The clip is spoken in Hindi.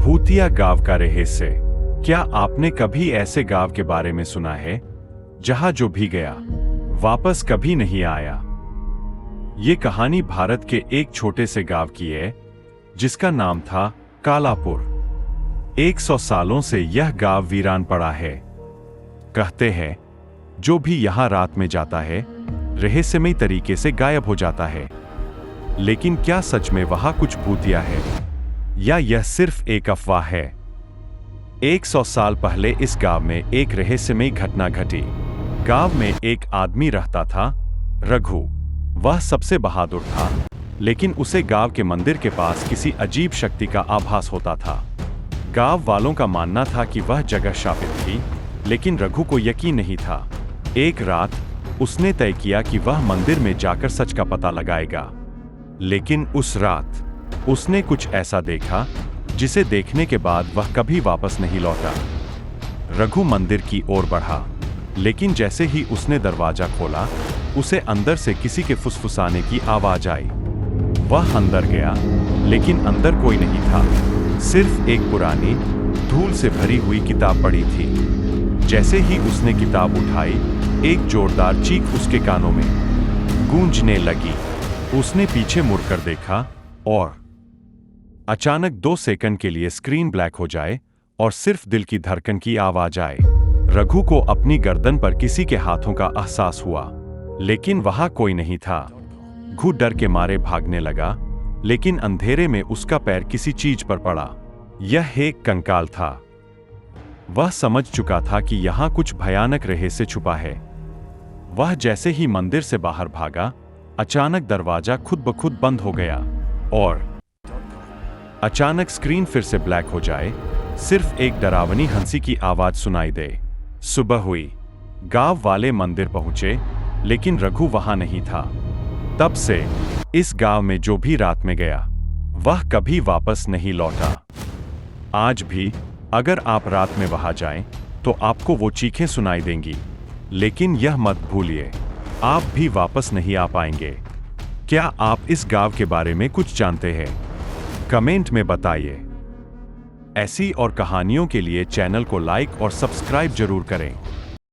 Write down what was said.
भूतिया गांव का रहस्य। क्या आपने कभी ऐसे गांव के बारे में सुना है जहां जो भी गया वापस कभी नहीं आया? ये कहानी भारत के एक छोटे से गांव की है जिसका नाम था कालापुर। 100 सालों से यह गांव वीरान पड़ा है। कहते हैं जो भी यहां रात में जाता है रहस्यमयी तरीके से गायब हो जाता है। लेकिन क्या सच में वहां कुछ भूतिया है या यह सिर्फ एक अफवाह है? 100 साल पहले इस गांव में एक रहस्यमयी घटना घटी। गांव में एक आदमी रहता था, रघु। वह सबसे बहादुर था, लेकिन उसे गांव के मंदिर के पास किसी अजीब शक्ति का आभास होता था। गांव वालों का मानना था कि वह जगह शापित थी, लेकिन रघु को यकीन नहीं था। एक रात उसने तय किया कि वह मंदिर में जाकर सच का पता लगाएगा। लेकिन उस रात उसने कुछ ऐसा देखा जिसे देखने के बाद वह कभी वापस नहीं लौटा। रघु मंदिर की ओर बढ़ा, लेकिन जैसे ही उसने दरवाजा खोला उसे अंदर से किसी के फुसफुसाने की आवाज आई। वह अंदर गया, लेकिन अंदर कोई नहीं था। सिर्फ एक पुरानी धूल से भरी हुई किताब पड़ी थी। जैसे ही उसने किताब उठाई, एक जोरदार चीख उसके कानों में गूंजने लगी। उसने पीछे मुड़कर देखा और अचानक 2 सेकंड के लिए स्क्रीन ब्लैक हो जाए और सिर्फ दिल की धड़कन की आवाज आए। रघु को अपनी गर्दन पर किसी के हाथों का एहसास हुआ, लेकिन वहां कोई नहीं था। रघु डर के मारे भागने लगा, लेकिन अंधेरे में उसका पैर किसी चीज पर पड़ा। यह एक कंकाल था। वह समझ चुका था कि यहां कुछ भयानक रहस्य छुपा है। वह जैसे ही मंदिर से बाहर भागा, अचानक दरवाजा खुद ब खुद बंद हो गया और अचानक स्क्रीन फिर से ब्लैक हो जाए। सिर्फ एक डरावनी हंसी की आवाज सुनाई दे। सुबह हुई। गांव वाले मंदिर पहुंचे, लेकिन रघु वहां नहीं था। तब से इस गांव में जो भी रात में गया वह कभी वापस नहीं लौटा। आज भी अगर आप रात में वहां जाएं, तो आपको वो चीखें सुनाई देंगी। लेकिन यह मत भूलिए, आप भी वापस नहीं आ पाएंगे। क्या आप इस गांव के बारे में कुछ जानते हैं? कमेंट में बताइए। ऐसी और कहानियों के लिए चैनल को लाइक और सब्सक्राइब जरूर करें।